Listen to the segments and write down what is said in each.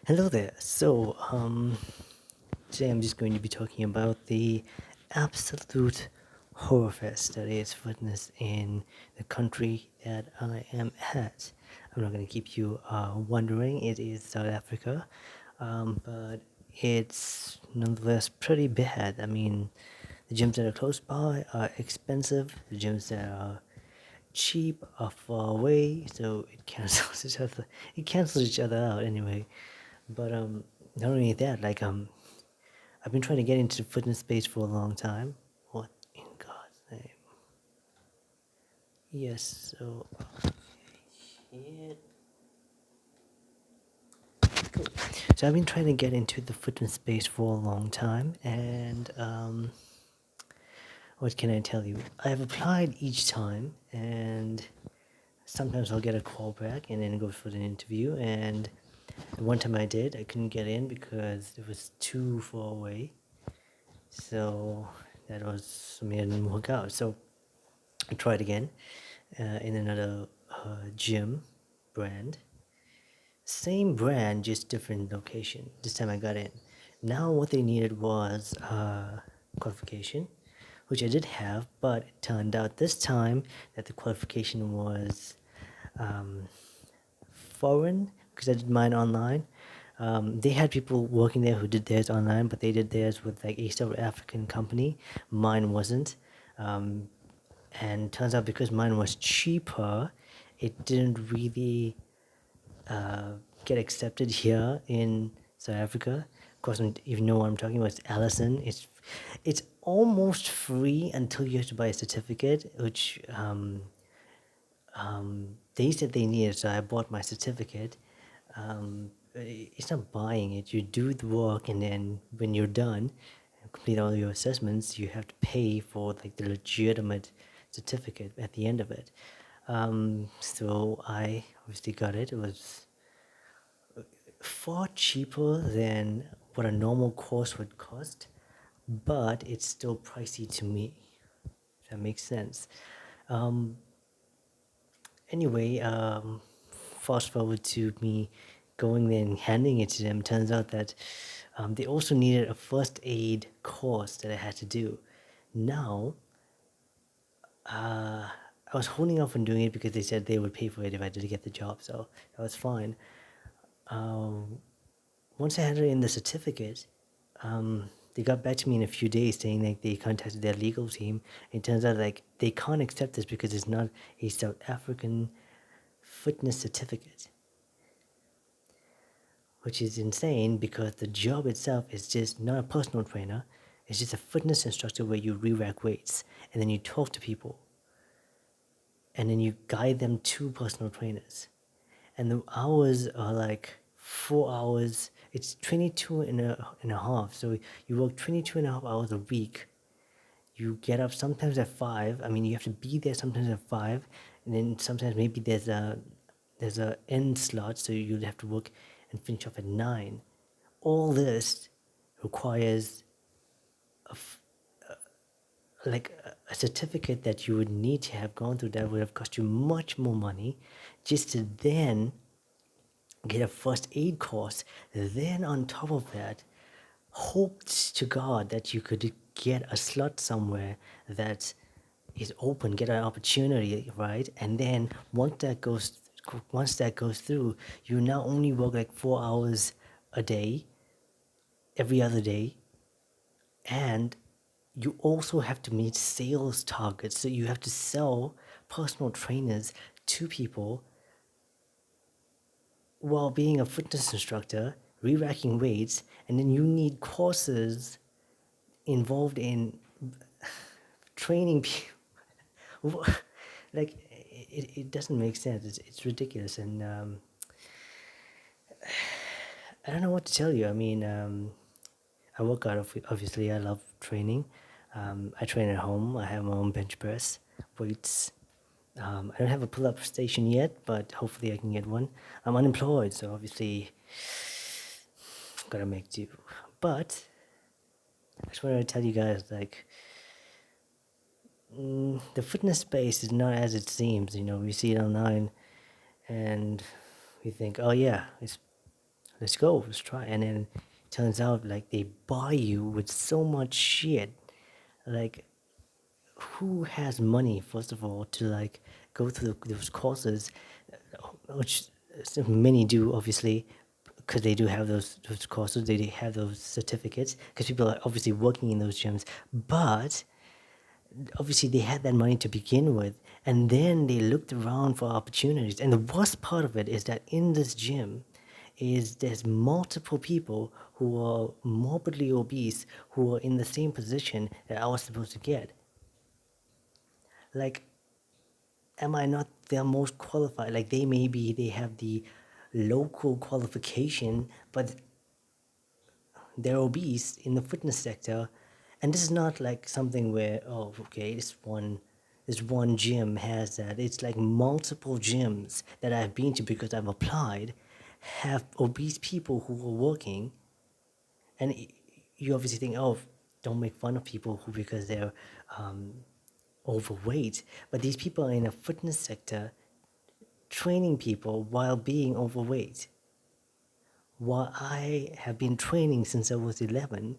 Hello there. Today I'm just going to be talking about the absolute horror fest that is fitness in the country that I am at. I'm not going to keep you wondering. It is South Africa, but it's nonetheless pretty bad. I mean, the gyms that are close by are expensive. The gyms that are cheap are far away, so it cancels each other. It cancels each other out anyway. But not only that, I've been trying to get into the fitness space for a long time. What in God's name? Yes, so yeah, cool. So I've been trying to get into the fitness space for a long time, and what can I tell you? I've applied each time, and sometimes I'll get a call back, and then go for an interview. And the one time I did, I couldn't get in because it was too far away. So that was something that didn't work out. So I tried again in another gym brand. Same brand, just different location. This time I got in. Now what they needed was qualification, which I did have, but it turned out this time that the qualification was um, foreign because I did mine online. They had people working there who did theirs online, but they did theirs with like a South African company. Mine wasn't. Um, and turns out because mine was cheaper, it didn't really uh, get accepted here in South Africa. Of course, if you know what I'm talking about, it's Allison. It's almost free until you have to buy a certificate, which they said they needed, so I bought my certificate. It's not buying it. You do the work, and then when you're done, and complete all your assessments, you have to pay for like the legitimate certificate at the end of it. So I obviously got it. It was far cheaper than what a normal course would cost, but it's still pricey to me. If that makes sense. Um, Anyway, fast forward to me going there and handing it to them. Turns out that they also needed a first aid course that I had to do. Now, I was holding off on doing it because they said they would pay for it if I did get the job, so that was fine. Um, Once I handed in the certificate, they got back to me in a few days saying like they contacted their legal team. It turns out like they can't accept this because it's not a South African fitness certificate, which is insane because the job itself is just not a personal trainer. It's just a fitness instructor where you re-rack weights and then you talk to people and then you guide them to personal trainers. And the hours are like 4 hours. It's 22 and a half. So you work 22 and a half hours a week. You get up sometimes at 5. I mean, you have to be there sometimes at 5. And then sometimes maybe there's a end slot, so you'd have to work and finish off at 9. All this requires like a certificate that you would need to have gone through that would have cost you much more money just to then get a first aid course. Then on top of that, hoped to God that you could get a slot somewhere that is open, get an opportunity, right? And then once that goes through, you now only work like 4 hours a day, every other day, and you also have to meet sales targets. So you have to sell personal trainers to people while being a fitness instructor, re-racking weights, and then you need courses involved in training people. Like it doesn't make sense. It's ridiculous, and I don't know what to tell you. I mean, I work out. Obviously, I love training. I train at home. I have my own bench press, weights. I don't have a pull-up station yet, but hopefully I can get one. I'm unemployed, so obviously gotta make do. But I just wanted to tell you guys, like, the fitness space is not as it seems. We see it online, and we think, oh yeah, it's let's go, let's try. And then turns out like they buy you with so much shit. Like, who has money first of all to like go through those courses, which many do obviously, because they do have those courses, they have those certificates, because people are obviously working in those gyms, but obviously they had that money to begin with, and then they looked around for opportunities. And the worst part of it is that in this gym is there's multiple people who are morbidly obese who are in the same position that I was supposed to get. Like, am I not the most qualified? Like, they have the local qualification, but they're obese in the fitness sector. And this is not like something where, oh, okay, this one gym has that. It's like multiple gyms that I've been to because I've applied have obese people who are working. And you obviously think, oh, don't make fun of people who because they're um, overweight. But these people are in a fitness sector training people while being overweight. While I have been training since I was 11,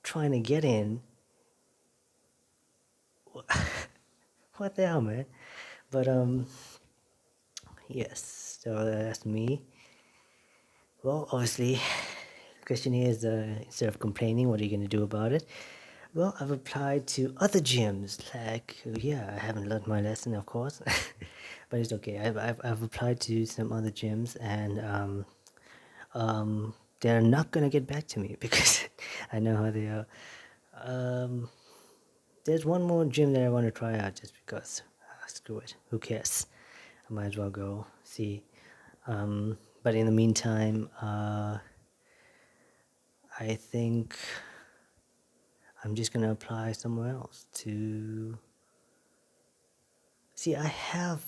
trying to get in. What the hell, man? But yes, so that's me. Well, obviously, the question here is, instead of complaining, what are you going to do about it? Well, I've applied to other gyms. Like, yeah, I haven't learned my lesson, of course, but it's okay. I've applied to some other gyms, and they're not gonna get back to me because I know how they are. Um, there's one more gym that I want to try out just because. Screw it. Who cares? I might as well go see. But in the meantime, I think I'm just gonna apply somewhere else to. See, I have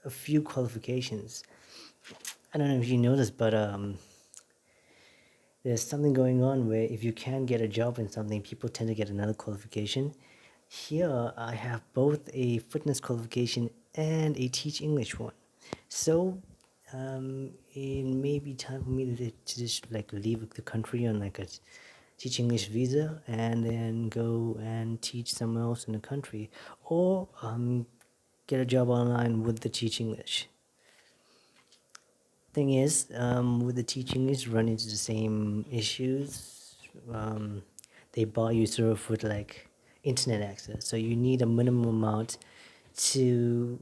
a few qualifications. I don't know if you noticed, but there's something going on where if you can get a job in something, people tend to get another qualification. Here, I have both a fitness qualification and a teach English one. So, it may be time for me to just like leave the country on like a teach English visa and then go and teach somewhere else in the country, or get a job online with the teach English. Thing is, with the teaching is run into the same issues. They buy you sort of with like internet access, so you need a minimum amount to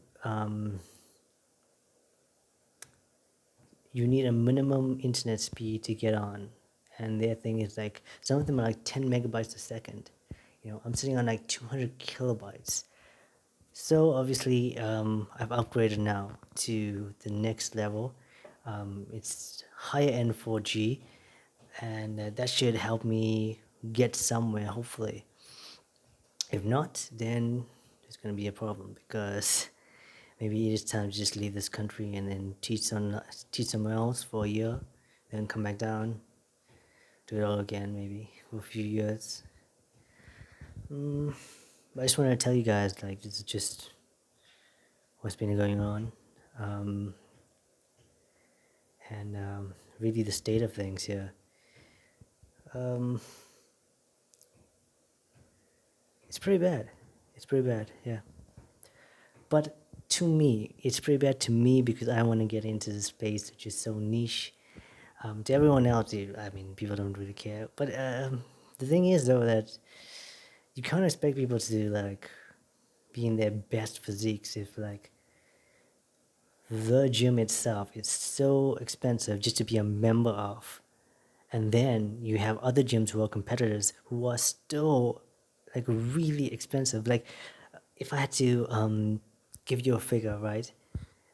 you need a minimum internet speed to get on, and their thing is like some of them are like 10 megabytes a second. I'm sitting on like 200 kilobytes. So obviously, I've upgraded now to the next level. It's higher end 4G, and that should help me get somewhere, hopefully. If not, then there's going to be a problem because maybe it is time to just leave this country and then teach somewhere else for a year, then come back down, do it all again, maybe for a few years. But I just wanted to tell you guys, like, this is just what's been going on, and really the state of things here. It's pretty bad. It's pretty bad, yeah. But to me, it's pretty bad to me because I want to get into the space which is so niche. To everyone else, I mean, people don't really care. But the thing is, though, that you can't expect people to like be in their best physiques if like the gym itself is so expensive just to be a member of. And then you have other gyms who are competitors who are still like really expensive. Like, if I had to give you a figure, right?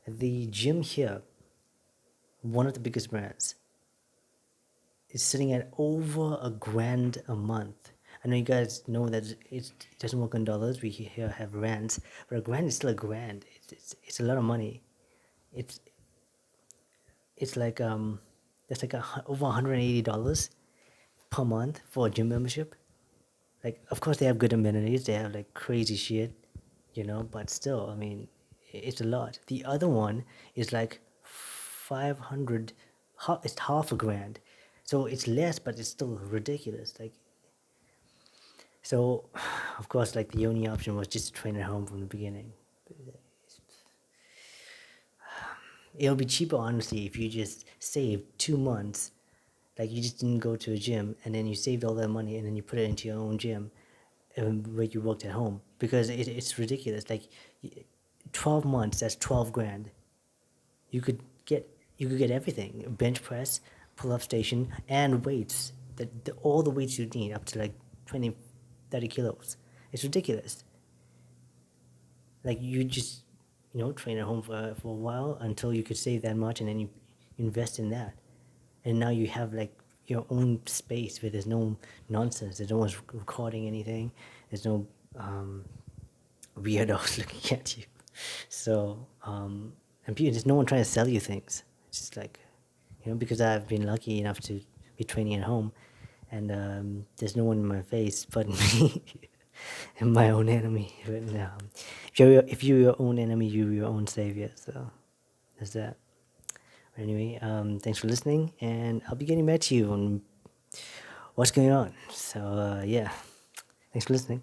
The gym here, one of the biggest brands, is sitting at over $1,000 a month. I know you guys know that it doesn't work in dollars. We here have rands, but a grand is still a grand. It's a lot of money. It's it's like that's like over $180 per month for a gym membership. Like, of course, they have good amenities. They have like crazy shit, but still, I mean, it's a lot. The other one is like 500 it's half a grand, so it's less, but it's still ridiculous. Like, so, of course, like the only option was just to train at home from the beginning. It'll be cheaper, honestly, if you just save 2 months. Like, you just didn't go to a gym, and then you saved all that money, and then you put it into your own gym, where you worked at home, because it's ridiculous. Like, 12 months, that's 12 grand. You could get everything: bench press, pull up station, and weights. All the weights you need, up to like 20, 30 kilos. It's ridiculous. Like, you just train at home for a while until you could save that much, and then you invest in that, and now you have like your own space where there's no nonsense. There's no one's recording anything. There's no weirdos looking at you. So and there's no one trying to sell you things. It's just like, because I've been lucky enough to be training at home, and there's no one in my face but me. And my own enemy. But, if you're your own enemy, you're your own savior. So there's that. Anyway, thanks for listening, and I'll be getting back to you on what's going on. So yeah, thanks for listening.